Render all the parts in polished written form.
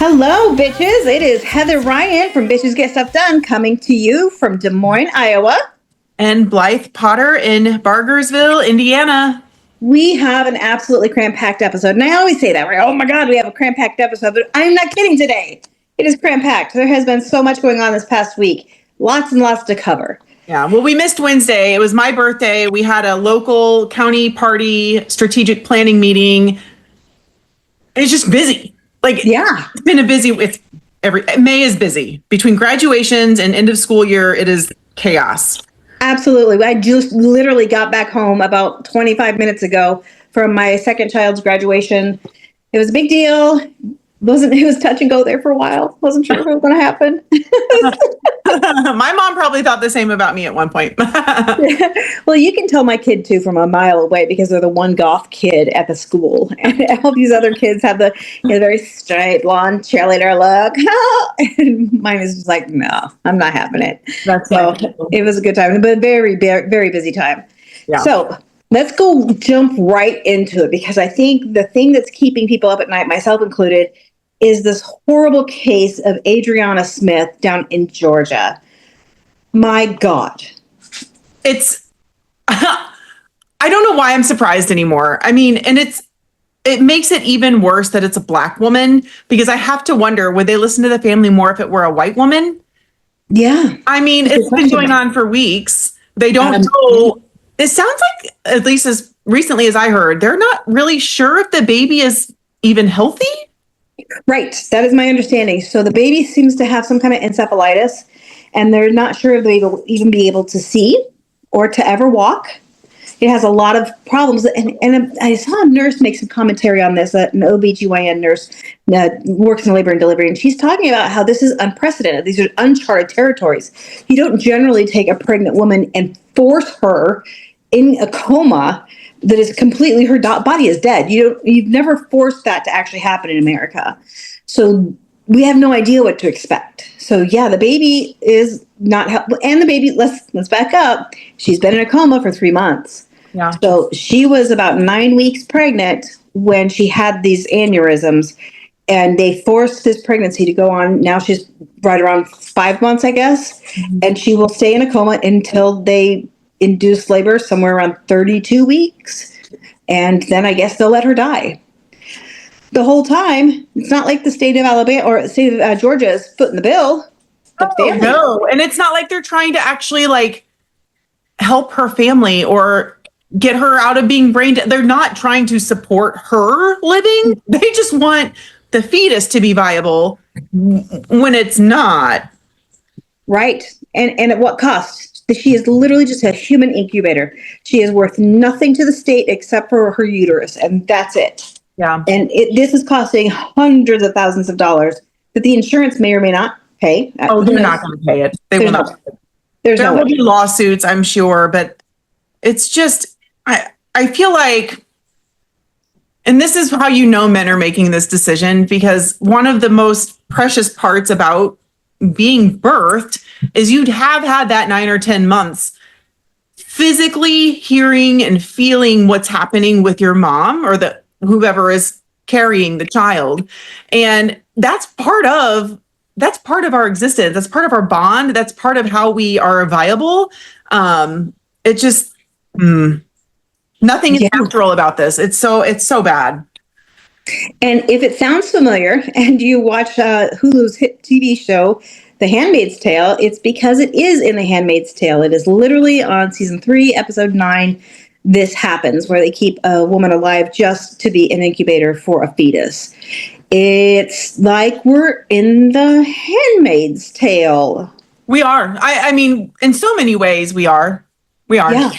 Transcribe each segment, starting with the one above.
Hello, bitches. It is Heather Ryan from Bitches Get Stuff Done coming to you from Des Moines, Iowa. And Blythe Potter in Bargersville, Indiana. We have an absolutely cram-packed episode. And I always say that, right? Oh my God, we have a cram-packed episode. But I'm not kidding today. It is cram-packed. There has been so much going on this past week. Lots and lots to cover. Yeah, well, we missed Wednesday. It was my birthday. We had a local county party strategic planning meeting. It's just busy. It's been a busy, May is busy. Between graduations and end of school year, it is chaos. Absolutely. I just literally got back home about 25 minutes ago from my second child's graduation. It was a big deal. It was touch and go there for a while. Wasn't sure if it was going to happen. My mom probably thought the same about me at one point. Well, you can tell my kid too from a mile away because they're the one goth kid at the school, and all these other kids have the very straight blonde cheerleader look. And mine is just like, no, I'm not having it. It was a good time, but very, very busy time. Yeah. So let's go jump right into it, because I think the thing that's keeping people up at night, myself included, is this horrible case of Adriana Smith down in Georgia. My God. I don't know why I'm surprised anymore. I mean, and it makes it even worse that it's a Black woman, because I have to wonder, would they listen to the family more if it were a white woman? Yeah. I mean, it's been going on for weeks. They don't know. It sounds like, at least as recently as I heard, they're not really sure if the baby is even healthy. Right. That is my understanding. So the baby seems to have some kind of encephalitis, and they're not sure if they will even be able to see or to ever walk. It has a lot of problems. And I saw a nurse make some commentary on this, an OBGYN nurse that works in labor and delivery, and she's talking about how this is unprecedented. These are uncharted territories. You don't generally take a pregnant woman and force her in a coma that is completely, her body is dead. You've never forced that to actually happen in America. So we have no idea what to expect. So yeah, the baby is not helpful. And the baby, let's back up. She's been in a coma for 3 months. Yeah. So she was about 9 weeks pregnant when she had these aneurysms, and they forced this pregnancy to go on. Now she's right around 5 months, I guess. Mm-hmm. And she will stay in a coma until they induce labor somewhere around 32 weeks. And then I guess they'll let her die. The whole time, it's not like the state of Alabama or the state of Georgia is footing the bill. No. And it's not like they're trying to actually help her family or get her out of being brain dead. They're not trying to support her living. They just want the fetus to be viable when it's not. Right. And at what cost? She is literally just a human incubator. She is worth nothing to the state except for her uterus, and that's it. Yeah. And this is costing hundreds of thousands of dollars that the insurance may or may not pay. Oh, they're not going to pay it. They will not. There will be lawsuits, I'm sure, but it's just, I feel like, and this is how you know men are making this decision, because one of the most precious parts about being birthed is you'd have had that 9 or 10 months physically hearing and feeling what's happening with your mom or whoever is carrying the child. And that's part of our existence. That's part of our bond. That's part of how we are viable. It just, nothing is natural about this. It's so bad. And if it sounds familiar and you watch Hulu's hit TV show, The Handmaid's Tale, it's because it is in The Handmaid's Tale. It is literally on season 3, episode 9. This happens, where they keep a woman alive just to be an incubator for a fetus. It's like we're in The Handmaid's Tale. We are. I mean, in so many ways, we are. Yeah.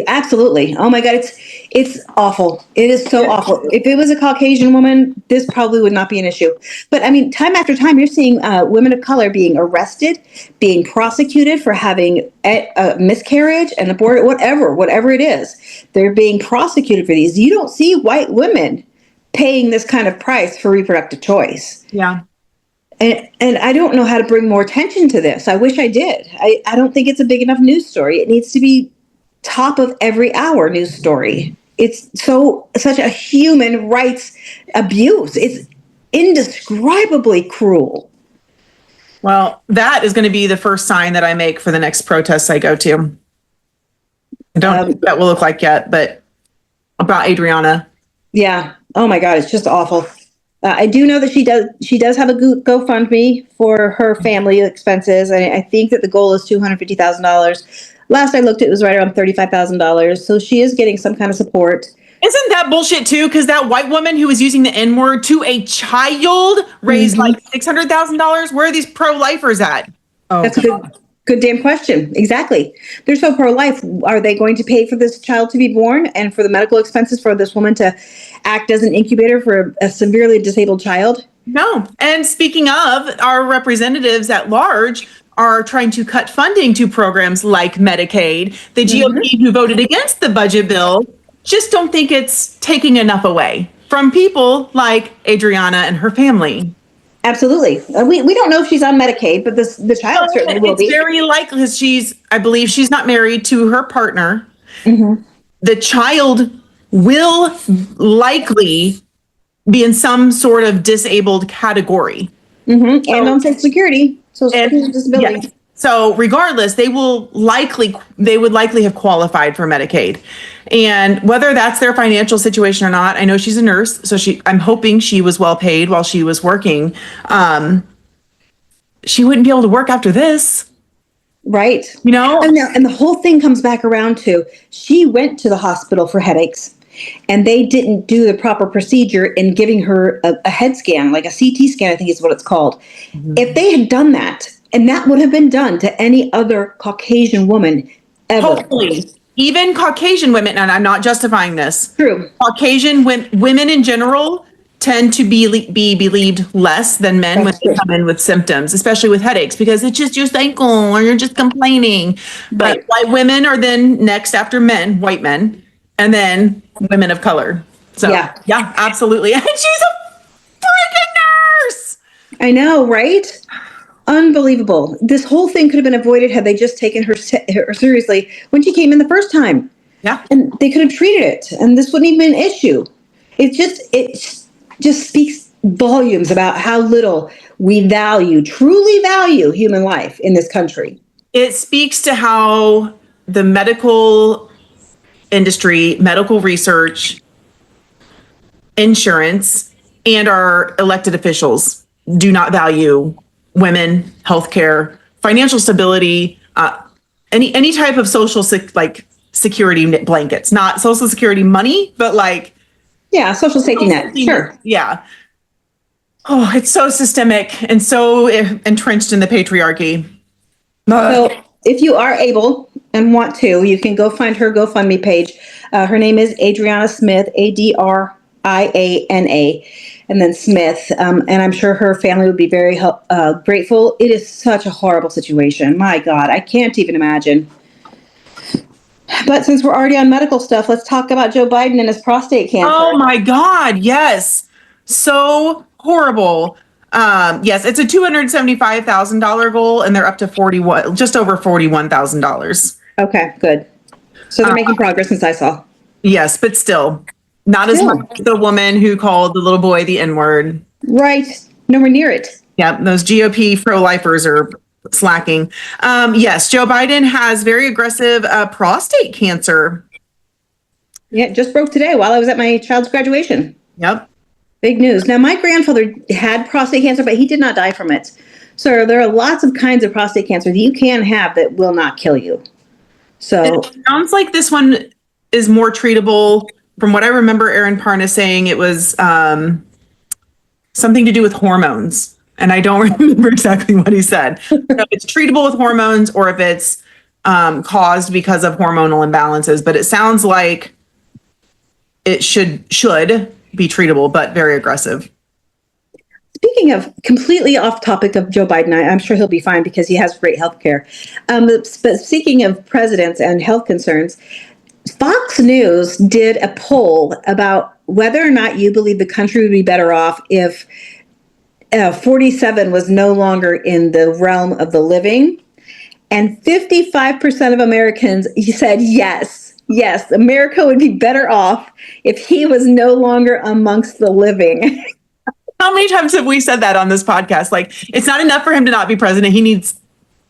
Absolutely. Oh my God, it's awful. It is so awful. If it was a Caucasian woman, this probably would not be an issue. But I mean, time after time, you're seeing women of color being arrested, being prosecuted for having a miscarriage, an abort, whatever it is. They're being prosecuted for these. You don't see white women paying this kind of price for reproductive choice. Yeah. And I don't know how to bring more attention to this. I wish I did. I don't think it's a big enough news story. It needs to be top of every hour news story. It's such a human rights abuse. indescribably cruel. Well, that is going to be the first sign that I make for the next protests I go to. I don't know what that will look like yet, but about Adriana. Yeah. Oh my God, it's just awful. I do know that she does have a GoFundMe for her family expenses. I think that the goal is $250,000. Last I looked, it was right around $35,000. So she is getting some kind of support. Isn't that bullshit too? Because that white woman who was using the N-word to a child raised like $600,000. Where are these pro-lifers at? Oh, That's a good damn question. Exactly. They're so pro-life. Are they going to pay for this child to be born and for the medical expenses for this woman to act as an incubator for a severely disabled child? No. And speaking of, our representatives at large are trying to cut funding to programs like Medicaid. The GOP who voted against the budget bill just don't think it's taking enough away from people like Adriana and her family. Absolutely. We don't know if she's on Medicaid, but the child certainly will be. It's very likely I believe she's not married to her partner. The child will likely be in some sort of disabled category. And on Social Security. Disability. Yes. So regardless, they would likely have qualified for Medicaid. And whether that's their financial situation or not, I know she's a nurse, so I'm hoping she was well paid while she was working. She wouldn't be able to work after this. Right. And the whole thing comes back around to she went to the hospital for headaches and they didn't do the proper procedure in giving her a head scan, like a CT scan, I think is what it's called. If they had done that, and that would have been done to any other Caucasian woman ever. Hopefully. Even Caucasian women, and I'm not justifying this. True. Caucasian women in general tend to be believed less than men when they come in with symptoms, especially with headaches, because it's just your cycle or you're just complaining. But white women are then next after men, white men, and then women of color. So yeah, absolutely. And she's a freaking nurse. I know, right? Unbelievable. This whole thing could have been avoided had they just taken her seriously when she came in the first time. Yeah. And they could have treated it, and this wouldn't even be an issue. It just speaks volumes about how little we truly value human life in this country. It speaks to how the medical industry, medical research, insurance, and our elected officials do not value women, healthcare, financial stability, any type of social security blankets, not social security money, but social safety net. Sure. Yeah. Oh, it's so systemic and so entrenched in the patriarchy. So if you are able and want to, you can go find her GoFundMe page. Her name is Adriana Smith, Adriana, and then Smith. And I'm sure her family would be very grateful. It is such a horrible situation. My God, I can't even imagine. But since we're already on medical stuff, let's talk about Joe Biden and his prostate cancer. Oh my God, yes. So horrible. Yes, it's a $275,000 goal, and they're up to just over $41,000. Okay, good. So they're making progress since I saw. Yes, but still. Not as much as the woman who called the little boy the N-word. Right. Nowhere near it. Yeah, those GOP pro-lifers are slacking. Yes, Joe Biden has very aggressive prostate cancer. Yeah, it just broke today while I was at my child's graduation. Yep. Big news. Now, my grandfather had prostate cancer, but he did not die from it. So there are lots of kinds of prostate cancer that you can have that will not kill you. So it sounds like this one is more treatable. From what I remember, Aaron Parnas saying it was something to do with hormones. And I don't remember exactly what he said. So it's treatable with hormones or if it's caused because of hormonal imbalances. But it sounds like it should be treatable, but very aggressive. Speaking of completely off topic of Joe Biden, I'm sure he'll be fine because he has great health care. But speaking of presidents and health concerns, Fox News did a poll about whether or not you believe the country would be better off if 47 was no longer in the realm of the living. And 55% of Americans said yes, America would be better off if he was no longer amongst the living. How many times have we said that on this podcast? Like, it's not enough for him to not be president. He needs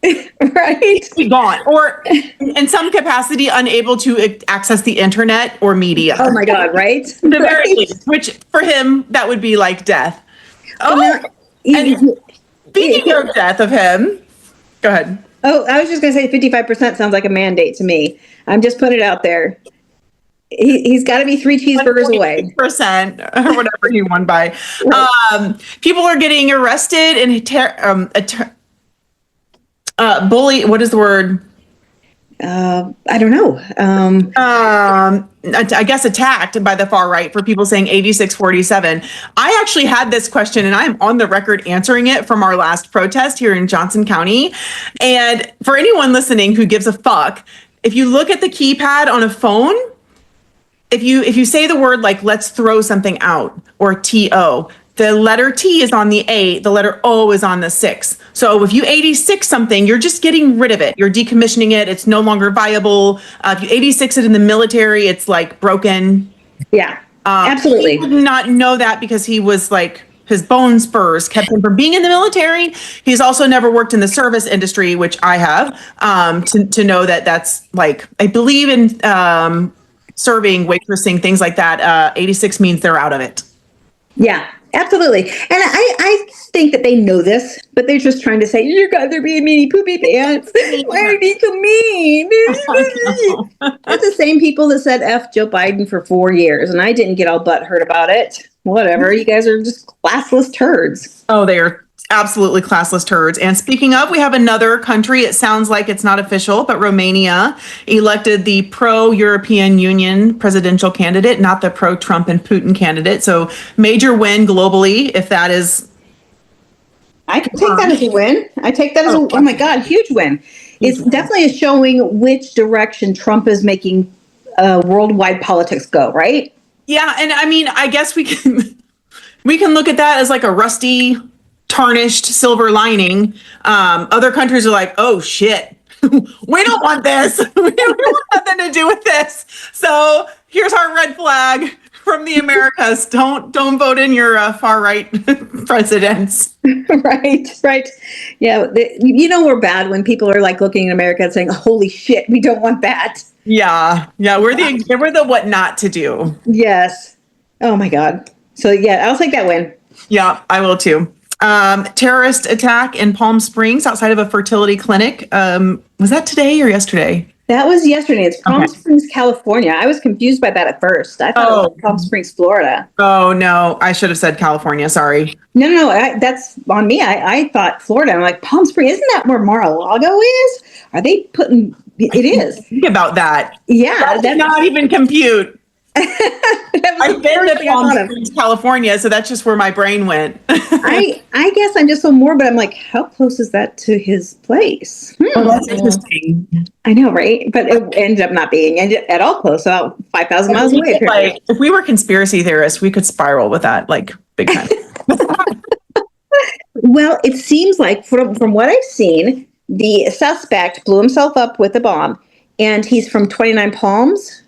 right to be gone, or in some capacity, unable to access the internet or media. Oh my God, right? The very least, which for him, that would be like death. And speaking of death of him, go ahead. Oh, I was just going to say 55% sounds like a mandate to me. I'm just putting it out there. He's got to be 3 cheeseburgers away. Percent or whatever he won by. Right. People are getting arrested and bully. What is the word? I don't know. I guess attacked by the far right for people saying 8647. I actually had this question and I'm on the record answering it from our last protest here in Johnson County. And for anyone listening who gives a fuck, if you look at the keypad on a phone, if you say the word like, let's throw something out, or TO, the letter T is on the 8, the letter O is on the 6. So if you 86 something, you're just getting rid of it. You're decommissioning it. It's no longer viable. If you 86 it in the military, it's like broken. Yeah, absolutely. He did not know that because he was like, his bone spurs kept him from being in the military. He's also never worked in the service industry, which I have, to know that that's like, I believe in serving, waitressing, things like that. 86 means they're out of it. Yeah, absolutely. And I think that they know this, but they're just trying to say, you guys are being meanie poopy pants. Why are you being so mean? It's the same people that said F Joe Biden for 4 years, and I didn't get all butthurt about it. Whatever. You guys are just classless turds. Oh, they are absolutely classless turds. And speaking of, we have another country. It sounds like it's not official, but Romania elected the pro-European Union presidential candidate, not the pro-Trump and Putin candidate. So major win globally, if that is. I can take that as a win. I take that as oh my God, huge win. It's definitely showing which direction Trump is making worldwide politics go, right? Yeah. And I mean, I guess we can look at that as like a rusty, tarnished silver lining. Other countries are like, oh shit, we don't want this. We don't want nothing to do with this. So here's our red flag from the Americas. Don't vote in your far right presidents. Right. Yeah, we're bad when people are like looking at America and saying, holy shit, we don't want that. Yeah, we're the what not to do. Yes. Oh my God. So yeah, I'll take that win. Yeah, I will too. Terrorist attack in Palm Springs outside of a fertility clinic. Was that today or yesterday? That was yesterday. It's Palm Springs, California. I was confused by that at first. I thought it was Palm Springs, Florida. Oh, no. I should have said California. Sorry. No. That's on me. I thought Florida. I'm like, Palm Springs, isn't that where Mar-a-Lago is? Are they putting... It is. Think about that. Yeah. That's not even compute. I've been to Palm Springs, California, so that's just where my brain went. I guess I'm just so more, but I'm like, how close is that to his place? Oh, that's interesting. I know, right? But it ended up not being at all close, about 5,000 miles away. Like, if we were conspiracy theorists, we could spiral with that, like, big time. Well, it seems like from what I've seen, the suspect blew himself up with a bomb, and he's from 29 Palms.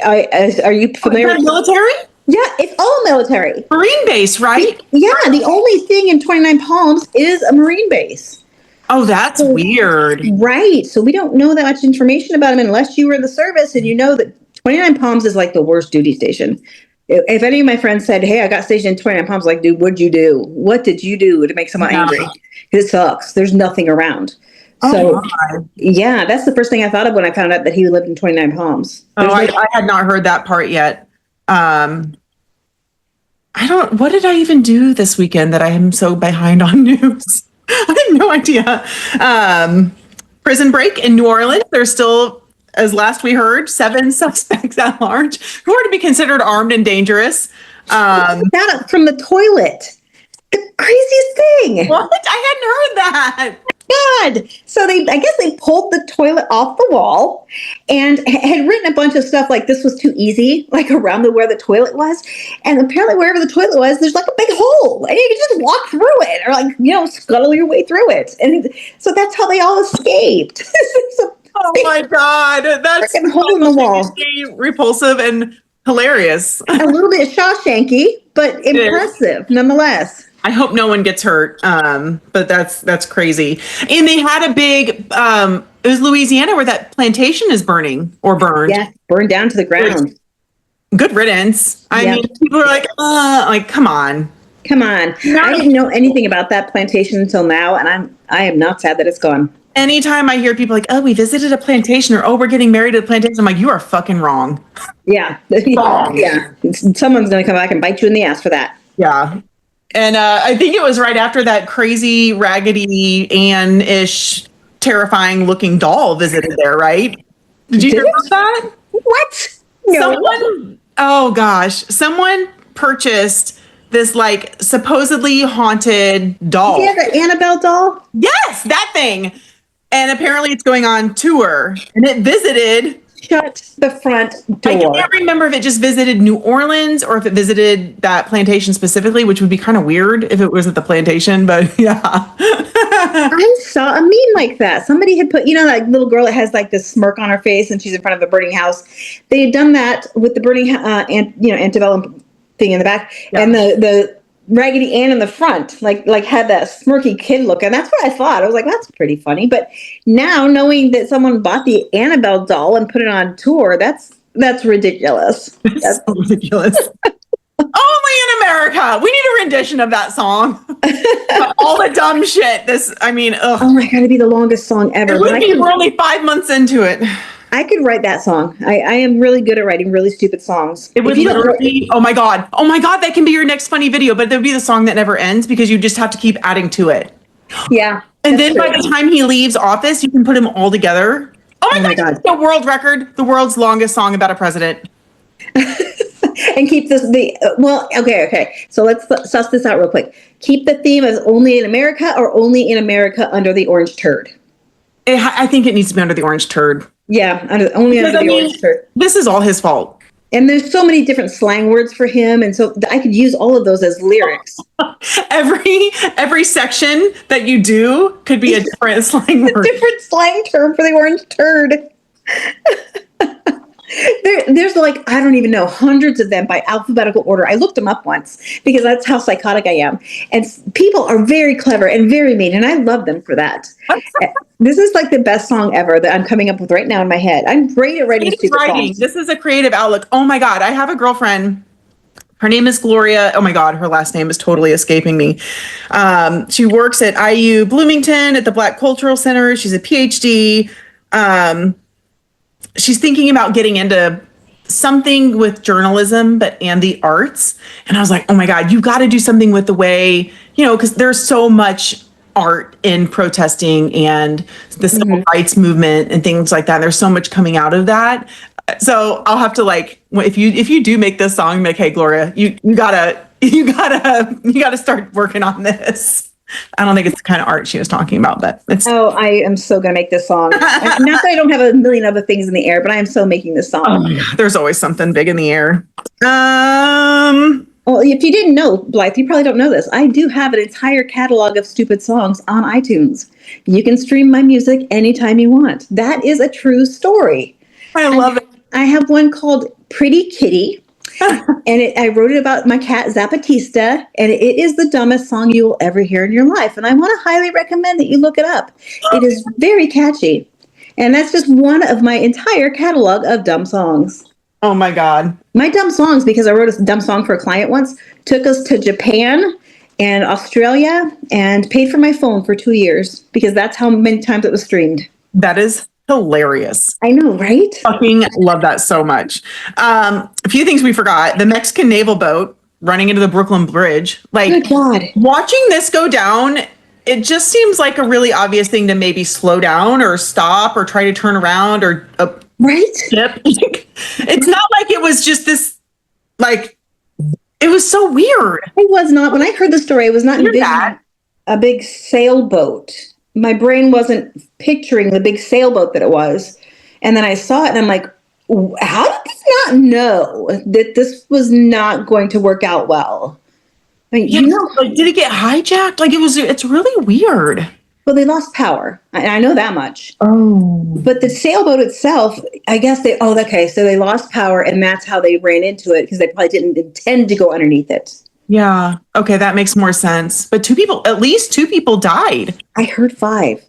Are you familiar with military? Yeah, it's all military. Marine base, right? Yeah, the only thing in 29 Palms is a Marine base. Oh, that's weird. Right. So we don't know that much information about him unless you were in the service and you know that 29 Palms is like the worst duty station. If any of my friends said, hey, I got stationed in 29 Palms, like, dude, what'd you do? What did you do to make someone angry? Because it sucks. There's nothing around. So, yeah, that's the first thing I thought of when I found out that he lived in 29 Palms. I had not heard that part yet. What did I even do this weekend that I am so behind on news? I have no idea. Prison break in New Orleans. There's still, as last we heard, 7 suspects at large who are to be considered armed and dangerous. That from the toilet. The craziest thing. What? I hadn't heard that. God. So I guess they pulled the toilet off the wall and had written a bunch of stuff like this was too easy, like around where the toilet was. And apparently wherever the toilet was, there's like a big hole and you can just walk through it or like, scuttle your way through it. And so that's how they all escaped. Oh my God. That's hole in the wall. Repulsive and hilarious. A little bit Shawshanky, but impressive nonetheless. I hope no one gets hurt. But that's crazy. And they had a big, it was Louisiana where that plantation is burning or burned. Yeah, burned down to the ground. Good riddance. I mean, people are like, come on. Come on. I didn't know anything about that plantation until now, and I am not sad that it's gone. Anytime I hear people like, oh, we visited a plantation, or oh, we're getting married at a plantation, I'm like, you are fucking wrong. Yeah. Yeah. Someone's going to come back and bite you in the ass for that. Yeah. And I think it was right after that crazy Raggedy Ann-ish terrifying looking doll visited there, right? Did you hear about that? What? No. Someone purchased this like supposedly haunted doll. Yeah, the Annabelle doll? Yes, that thing. And apparently it's going on tour. And it visited. Shut the front door. I can't remember if it just visited New Orleans or if it visited that plantation specifically, which would be kind of weird if it was at the plantation, but yeah. I saw a meme like that. Somebody had put, that little girl that has like this smirk on her face and she's in front of a burning house. They had done that with the burning, antebellum thing in the back, and the Raggedy Ann in the front, like had that smirky kid look, and that's what I thought. I was like, that's pretty funny. But now knowing that someone bought the Annabelle doll and put it on tour, that's ridiculous. That's so ridiculous. Only in America. We need a rendition of that song. All the dumb shit. Ugh. Oh my God, it'd be the longest song ever. We're only 5 months into it. I could write that song. I am really good at writing really stupid songs. It would literally, oh my God, that can be your next funny video, but it would be the song that never ends because you just have to keep adding to it. Yeah. And then by the time he leaves office, you can put them all together. Oh my God. The world record, the world's longest song about a president. And keep okay. So let's suss this out real quick. Keep the theme as only in America or only in America under the orange turd? I think it needs to be under the orange turd. Yeah, only under the orange turd. This is all his fault. And there's so many different slang words for him, and so I could use all of those as lyrics. Every section that you do could be a different slang word. A different slang term for the orange turd. There's like, I don't even know, hundreds of them by alphabetical order. I looked them up once because that's how psychotic I am. And people are very clever and very mean, and I love them for that. This is like the best song ever that I'm coming up with right now in my head. I'm great at writing stupid songs. This is a creative outlook. Oh my God, I have a girlfriend. Her name is Gloria. Oh my God, her last name is totally escaping me. She works at IU Bloomington at the Black Cultural Center. She's a PhD. She's thinking about getting into something with journalism, and the arts. And I was like, oh my God, you got to do something with the way, because there's so much art in protesting and the civil rights movement and things like that. There's so much coming out of that. So I'll have to if you do make this song, like, hey, Gloria, you gotta start working on this. I don't think it's the kind of art she was talking about, but it's. Oh, I am so going to make this song. Not that I don't have a million other things in the air, but I am so making this song. Oh my God, there's always something big in the air. Well, if you didn't know, Blythe, you probably don't know this. I do have an entire catalog of stupid songs on iTunes. You can stream my music anytime you want. That is a true story. I love it. I have one called Pretty Kitty. And I wrote it about my cat, Zapatista, and it is the dumbest song you will ever hear in your life. And I want to highly recommend that you look it up. It is very catchy. And that's just one of my entire catalog of dumb songs. Oh, my God. My dumb songs, because I wrote a dumb song for a client once, took us to Japan and Australia and paid for my phone for 2 years because that's how many times it was streamed. That is hilarious. I know, right? Fucking love that so much. A few things we forgot. The Mexican naval boat running into the Brooklyn Bridge. Like, good God. Watching this go down, it just seems like a really obvious thing to maybe slow down or stop or try to turn around or right? Ship. It's not like it was just this, it was so weird. It was not. When I heard the story, I was not envisioning a big sailboat. My brain wasn't picturing the big sailboat that it was. And then I saw it and I'm like, how did this not know that this was not going to work out well? I mean, did it get hijacked? It's really weird. Well, they lost power. I know that much. Oh. But the sailboat itself, I guess so they lost power and that's how they ran into it because they probably didn't intend to go underneath it. Yeah. Okay, that makes more sense. But at least two people died. I heard 5.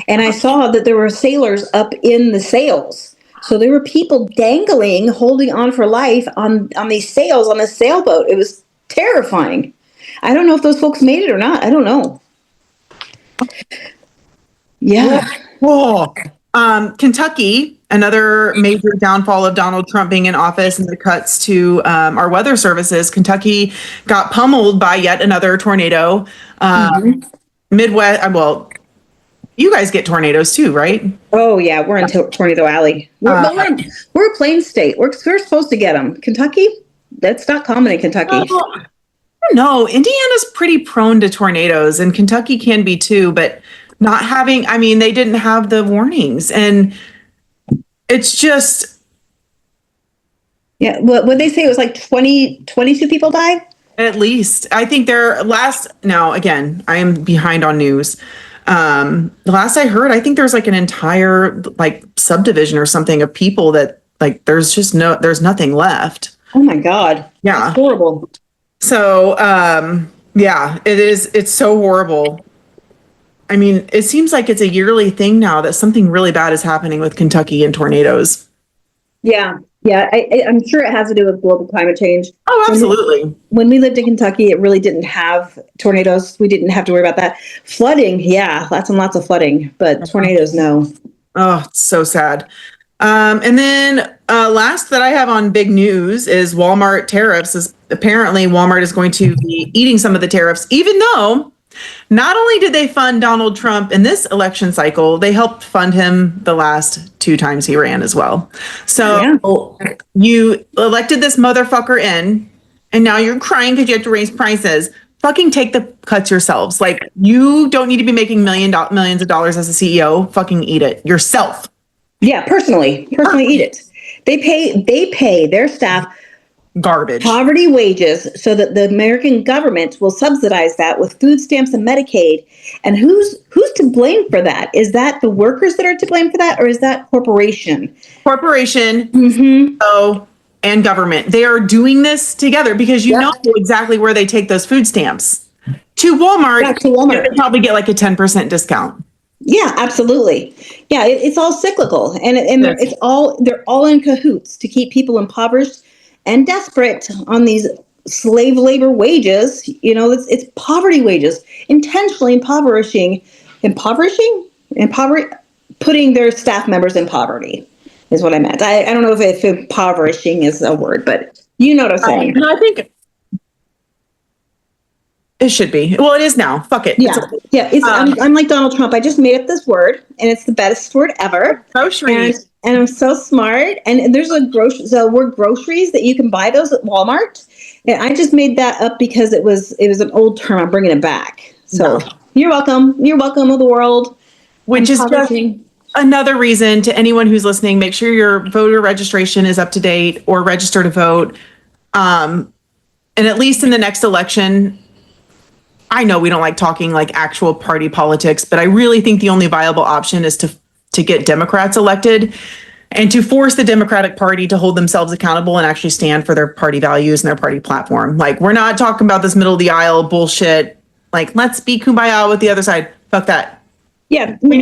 And I saw that there were sailors up in the sails. So there were people dangling, holding on for life on these sails on this sailboat. It was terrifying. I don't know if those folks made it or not. I don't know. Yeah. Whoa. Kentucky, another major downfall of Donald Trump being in office, and the cuts to our weather services. Kentucky got pummeled by yet another tornado. Midwest, well, you guys get tornadoes too, right? Oh yeah, we're in Tornado Alley. We're a plain state. We're supposed to get them. Kentucky, that's not common in Kentucky. No, Indiana's pretty prone to tornadoes, and Kentucky can be too, but they didn't have the warnings, and it's just. Yeah, what they say, it was like 22 people died? At least. I think now again, I am behind on news. The last I heard, I think there's like an entire like subdivision or something of people that like there's nothing left. Oh my God. Yeah. That's horrible. So yeah, it's so horrible. I mean, it seems like it's a yearly thing now that something really bad is happening with Kentucky and tornadoes. Yeah. Yeah, I'm sure it has to do with global climate change. Oh, absolutely. When we lived in Kentucky, it really didn't have tornadoes. We didn't have to worry about that. Flooding, yeah, lots and lots of flooding, but tornadoes, no. Oh, it's so sad. And then last that I have on big news is Walmart tariffs. Apparently, Walmart is going to be eating some of the tariffs, even though not only did they fund Donald Trump in this election cycle, they helped fund him the last 2 times he ran as well. So You elected this motherfucker in, and now you're crying because you have to raise prices. Fucking take the cuts yourselves. Like, you don't need to be making millions of dollars as a CEO. Fucking eat it yourself. Yeah, personally eat it. They pay their staff garbage poverty wages so that the American government will subsidize that with food stamps and Medicaid. And who's to blame for that? Is that the workers that are to blame for that, or is that corporation? And government. They are doing this together because you know exactly where they take those food stamps. To Walmart. Yeah, to Walmart. They probably get like a 10% discount. Yeah, absolutely. Yeah, it's all cyclical, and they're all in cahoots to keep people impoverished and desperate on these slave labor wages. It's poverty wages, intentionally putting their staff members in poverty is what I meant. I don't know if impoverishing is a word, but you know what I'm saying. I think it should be. Well, it is now. Fuck it. Yeah. I'm like Donald Trump. I just made up this word, and it's the best word ever. Groceries. And I'm so smart. And there's the word groceries that you can buy those at Walmart. And I just made that up because it was an old term. I'm bringing it back. So You're welcome. You're welcome of the world. Which is just another reason to anyone who's listening, make sure your voter registration is up to date or register to vote. And at least in the next election, I know we don't like talking like actual party politics, but I really think the only viable option is to get Democrats elected and to force the Democratic Party to hold themselves accountable and actually stand for their party values and their party platform. Like, we're not talking about this middle of the aisle bullshit. Like, let's be kumbaya with the other side. Fuck that. Yeah, you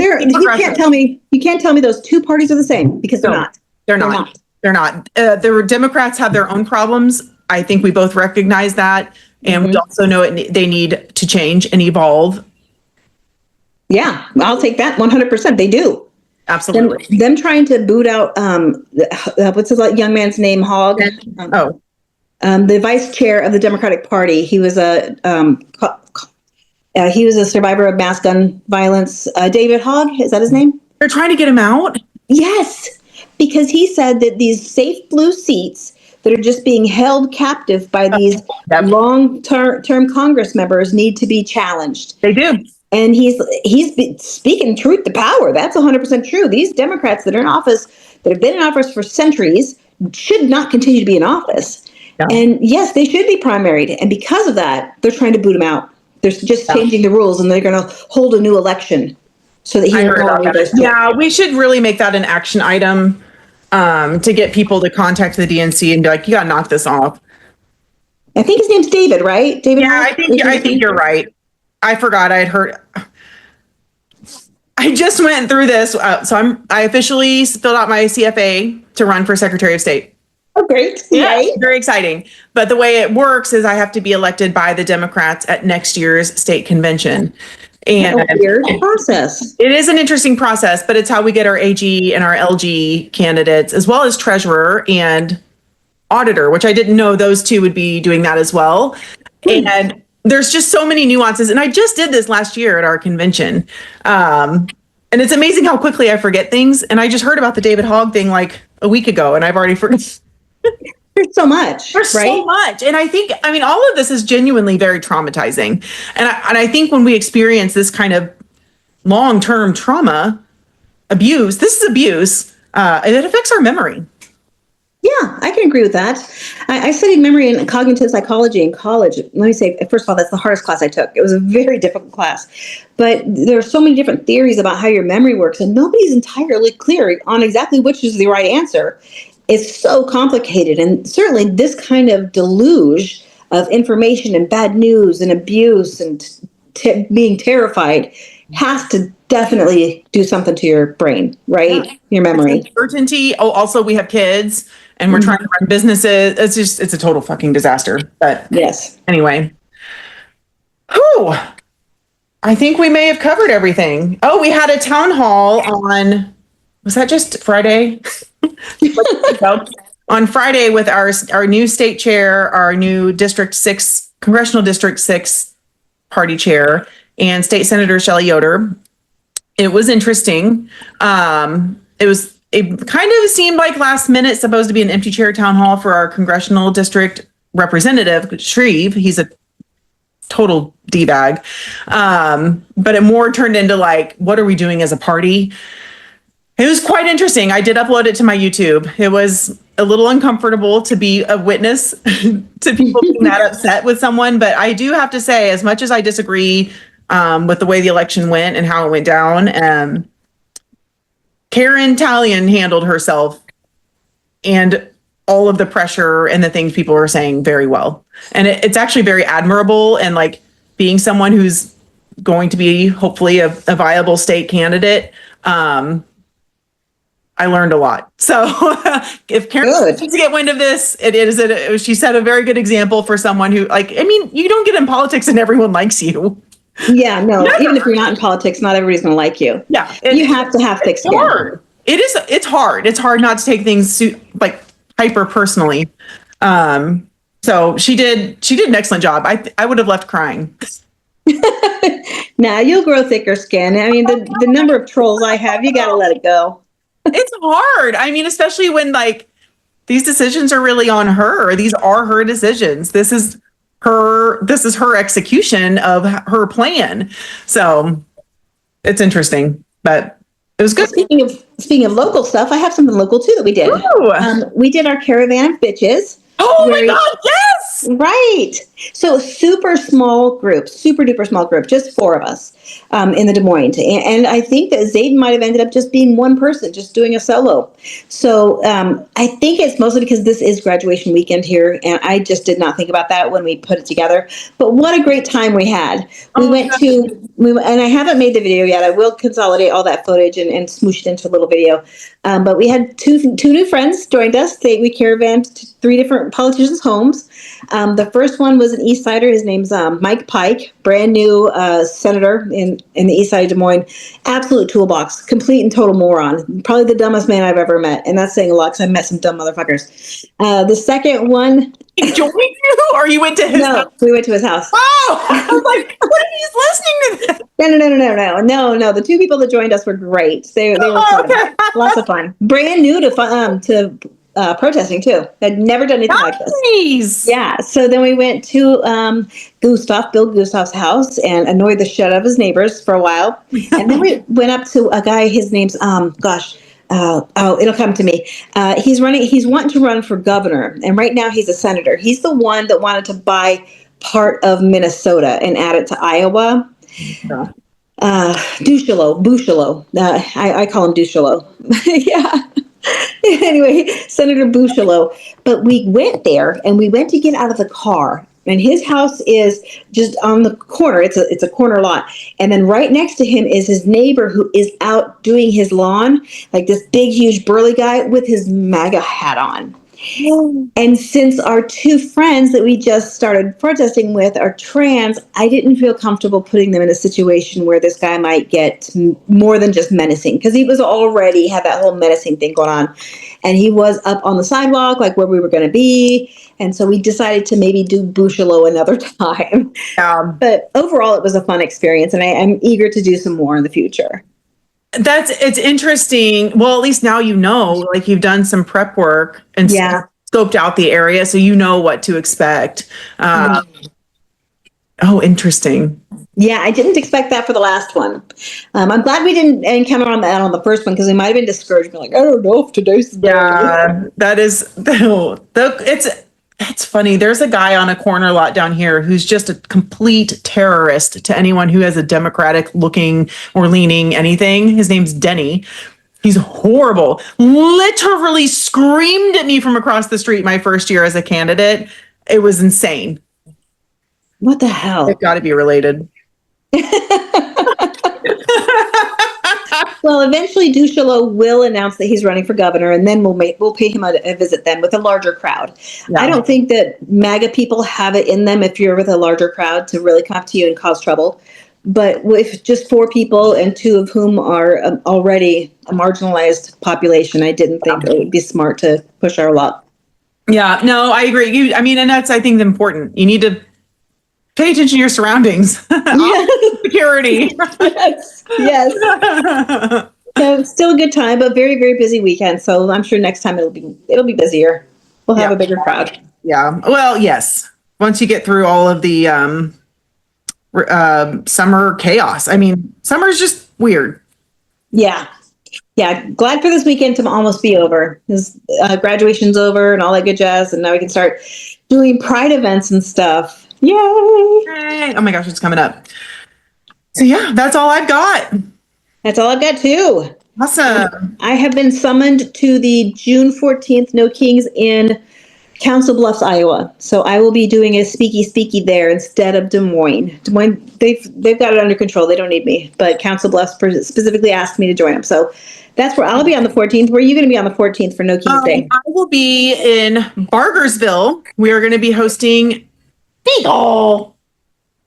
can't tell me those two parties are the same, because they're not. They're not. The Democrats have their own problems. I think we both recognize that. And we also know they need to change and evolve. Yeah, I'll take that 100%. They do. Absolutely. Them trying to boot out, what's his young man's name, Hogg? The vice chair of the Democratic Party. He was a survivor of mass gun violence. David Hogg, is that his name? They're trying to get him out? Yes, because he said that these safe blue seats that are just being held captive by these long-term Congress members need to be challenged. They do. And he's speaking truth to power. That's 100% true. These Democrats that are in office, that have been in office for centuries, should not continue to be in office. Yeah. And yes, they should be primaried. And because of that, they're trying to boot him out. They're just changing the rules, and they're going to hold a new election so that we should really make that an action item. To get people to contact the DNC and be like, you got to knock this off. I think his name's David, right? David. Yeah, I think you're right. I forgot. I had heard. I just went through this, so I officially filled out my CFA to run for Secretary of State. Oh, great! Yeah, Yay. very exciting. But the way it works is I have to be elected by the Democrats at next year's state convention. And a weird process. It is an interesting process, but it's how we get our AG and our LG candidates, as well as treasurer and auditor, which I didn't know those two would be doing that as well. And there's just so many nuances. And I just did this last year at our convention. And it's amazing how quickly I forget things. And I just heard about the David Hogg thing like a week ago, and I've already forgotten. There's so much. There's right? So much. And I mean, all of this is genuinely very traumatizing. And I think when we experience this kind of long-term trauma, abuse, this is abuse, it affects our memory. Yeah, I can agree with that. I studied memory and cognitive psychology in college. Let me say, first of all, that's the hardest class I took. It was a very difficult class. But there are so many different theories about how your memory works, and nobody's entirely clear on exactly which is the right answer. It's so complicated. And certainly this kind of deluge of information and bad news and abuse and being terrified has to definitely do something to your brain, right? Yeah. Your memory. Uncertainty. Oh, also we have kids and we're trying to run businesses. It's a total fucking disaster. But yes. Anyway. Whew. I think we may have covered everything. Oh, we had a town hall on, was that just Friday? On Friday with our new state chair, our new Congressional District 6 party chair, and State Senator Shelley Yoder. It was interesting. It kind of seemed like last minute, supposed to be an empty chair town hall for our congressional district representative, Shreve. He's a total D-bag. But it more turned into like, what are we doing as a party? It was quite interesting. I did upload it to my YouTube. It was a little uncomfortable to be a witness to people being that upset with someone. But I do have to say, as much as I disagree with the way the election went and how it went down, Karen Talion handled herself and all of the pressure and the things people were saying very well. And it's actually very admirable. And like being someone who's going to be hopefully a viable state candidate, I learned a lot. So if Karen needs to get wind of this, she set a very good example for someone who, like, I mean, you don't get in politics and everyone likes you. Yeah, no, never. Even if you're not in politics, not everybody's going to like you. Yeah. You have to have thick skin. Hard. It's hard. It's hard not to take things like hyper personally. So she did an excellent job. I would have left crying. Nah, you'll grow thicker skin. I mean, the number of trolls I have, you got to let it go. It's hard. I mean, especially when like these decisions are really on her. These are her decisions. This is her execution of her plan. So it's interesting, but it was good. Speaking of local stuff, I have something local too that we did. We did our caravan of bitches. Oh my God, yes! Right. So super small group, super duper small group, just 4 of us in the Des Moines. And I think that Zayden might have ended up just being one person, just doing a solo. So I think it's mostly because this is graduation weekend here. And I just did not think about that when we put it together. But what a great time we had. And I haven't made the video yet. I will consolidate all that footage and smoosh it into a little video. But we had two new friends joined us. We caravanned to 3 different politicians' homes. The first one was an East Sider. His name's Mike Pike, brand new senator in the East Side of Des Moines. Absolute toolbox, complete and total moron. Probably the dumbest man I've ever met. And that's saying a lot because I've met some dumb motherfuckers. The second one... He joined you, or you went to his house? No, we went to his house. Oh, I was like, what if he's listening to this? No. The 2 people that joined us were great. They were fun. Okay. Lots of fun. Brand new to protesting too. Had never done anything like this. Yeah. So then we went to Bill Gustav's house and annoyed the shit out of his neighbors for a while. And then we went up to a guy. His name's it'll come to me. He's wanting to run for governor, and right now he's a senator. He's the one that wanted to buy part of Minnesota and add it to Iowa. Bouchelo. I call him Duchelo. Yeah. Anyway, Senator Boucheleau. But we went there and we went to get out of the car. And his house is just on the corner. It's a corner lot. And then right next to him is his neighbor who is out doing his lawn, like this big, huge, burly guy with his MAGA hat on. And since our two friends that we just started protesting with are trans, I didn't feel comfortable putting them in a situation where this guy might get more than just menacing, because he was already had that whole menacing thing going on. And he was up on the sidewalk, like where we were going to be. And so we decided to maybe do Boucheleau another time. But overall, it was a fun experience. And I'm eager to do some more in the future. It's interesting. Well, at least now you know, like you've done some prep work and scoped out the area, so you know what to expect. Oh, interesting. Yeah, I didn't expect that for the last one. I'm glad we didn't encounter that on the first one, because we might have been discouraged. Like, I don't know if today's that is. It's funny. There's a guy on a corner lot down here who's just a complete terrorist to anyone who has a Democratic looking or leaning anything. His name's Denny. He's horrible. Literally screamed at me from across the street my first year as a candidate. It was insane. What the hell? They've got to be related. Well, eventually Boucheleau will announce that he's running for governor, and then we'll pay him a visit then with a larger crowd. Yeah. I don't think that MAGA people have it in them, if you're with a larger crowd, to really come up to you and cause trouble. But with just 4 people, and 2 of whom are already a marginalized population, I didn't think it would be smart to push our luck. Yeah, no, I agree. And that's, I think, important. You need to pay attention to your surroundings. Security. Yes. So still a good time, but very, very busy weekend. So I'm sure next time it'll be busier. We'll have a bigger crowd. Yeah. Well, yes. Once you get through all of the summer chaos. I mean, summer's just weird. Yeah. Glad for this weekend to almost be over. Because graduation's over and all that good jazz, and now we can start doing Pride events and stuff. Yay! Oh my gosh, it's coming up. So yeah, that's all I've got. That's all I've got too. Awesome. I have been summoned to the June 14th No Kings in Council Bluffs, Iowa. So I will be doing a speaky there instead of Des Moines. Des Moines, they've got it under control. They don't need me. But Council Bluffs specifically asked me to join them. So that's where I'll be on the 14th. Where are you going to be on the 14th for No Kings Day? I will be in Bargersville. We are going to be hosting Beagle.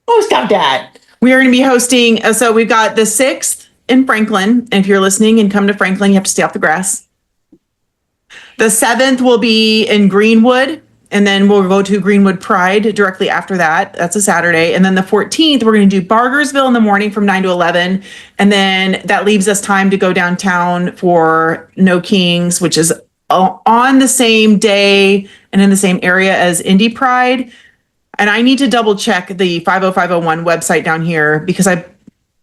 Oh, stop that. We are going to be hosting, so we've got the 6th in Franklin. And if you're listening and come to Franklin, you have to stay off the grass. The 7th will be in Greenwood, and then we'll go to Greenwood Pride directly after that. That's a Saturday. And then the 14th, we're going to do Bargersville in the morning from 9 to 11. And then that leaves us time to go downtown for No Kings, which is on the same day and in the same area as Indy Pride. And I need to double check the 50501 website down here, because I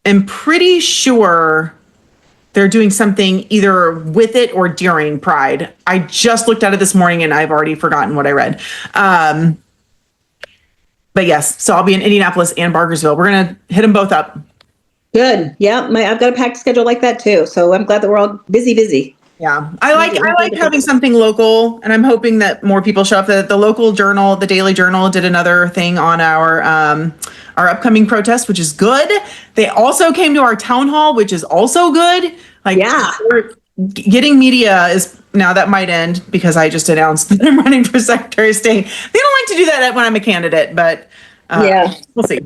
am pretty sure they're doing something either with it or during Pride. I just looked at it this morning and I've already forgotten what I read. But yes, so I'll be in Indianapolis and Bargersville. We're going to hit them both up. Good. Yeah, I've got a packed schedule like that too. So I'm glad that we're all busy. Yeah, I like having something local, and I'm hoping that more people show up. The local journal, the Daily Journal, did another thing on our upcoming protest, which is good. They also came to our town hall, which is also good. Getting media is now, that might end because I just announced that I'm running for Secretary of State. They don't like to do that when I'm a candidate, but we'll see.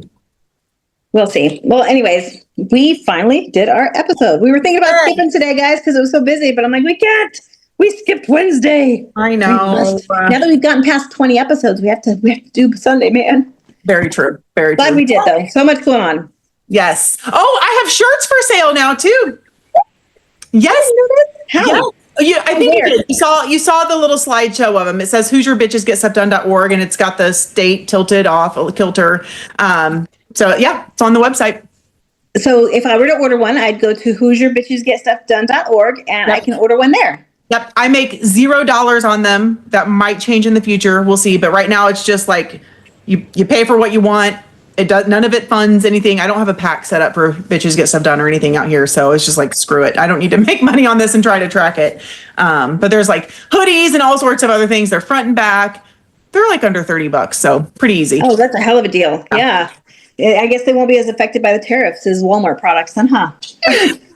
We'll see. Well, anyways, we finally did our episode. We were thinking about skipping today, guys, because it was so busy, but I'm like, we can't. We skipped Wednesday. I know. Now that we've gotten past 20 episodes, we have to do Sunday, man. Very true. Glad we did, though. So much going on. Yes. Oh, I have shirts for sale now, too. Yes. How? Yeah, I think you did. You saw the little slideshow of them. It says HoosierBitchesGetStuffDone.org, and it's got the state tilted off a kilter. So yeah, it's on the website. So if I were to order one, I'd go to HoosierBitchesGetStuffDone.org, and I can order one there. Yep. I make $0 on them. That might change in the future. We'll see. But right now it's just like you pay for what you want, it does, none of it funds anything. I don't have a pack set up for bitches get stuff done or anything out here. So it's just like, screw it. I don't need to make money on this and try to track it. But there's like hoodies and all sorts of other things. They're front and back. They're like under $30. So pretty easy. Oh, that's a hell of a deal. Yeah. I guess they won't be as affected by the tariffs as Walmart products then, huh?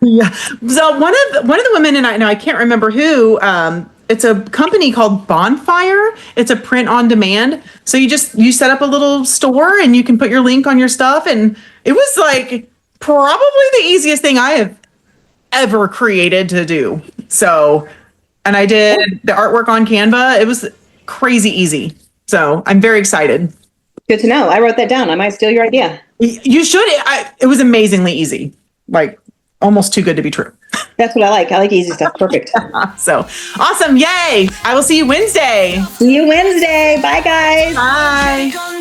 Yeah. So one of the women, and I can't remember who, it's a company called Bonfire. It's a print on demand. So you set up a little store and you can put your link on your stuff. And it was like probably the easiest thing I have ever created to do. So, and I did the artwork on Canva. It was crazy easy. So I'm very excited. Good to know. I wrote that down. I might steal your idea. You should. It was amazingly easy. Like almost too good to be true. That's what I like. I like easy stuff. Perfect. So awesome. Yay. I will see you Wednesday. See you Wednesday. Bye, guys. Bye.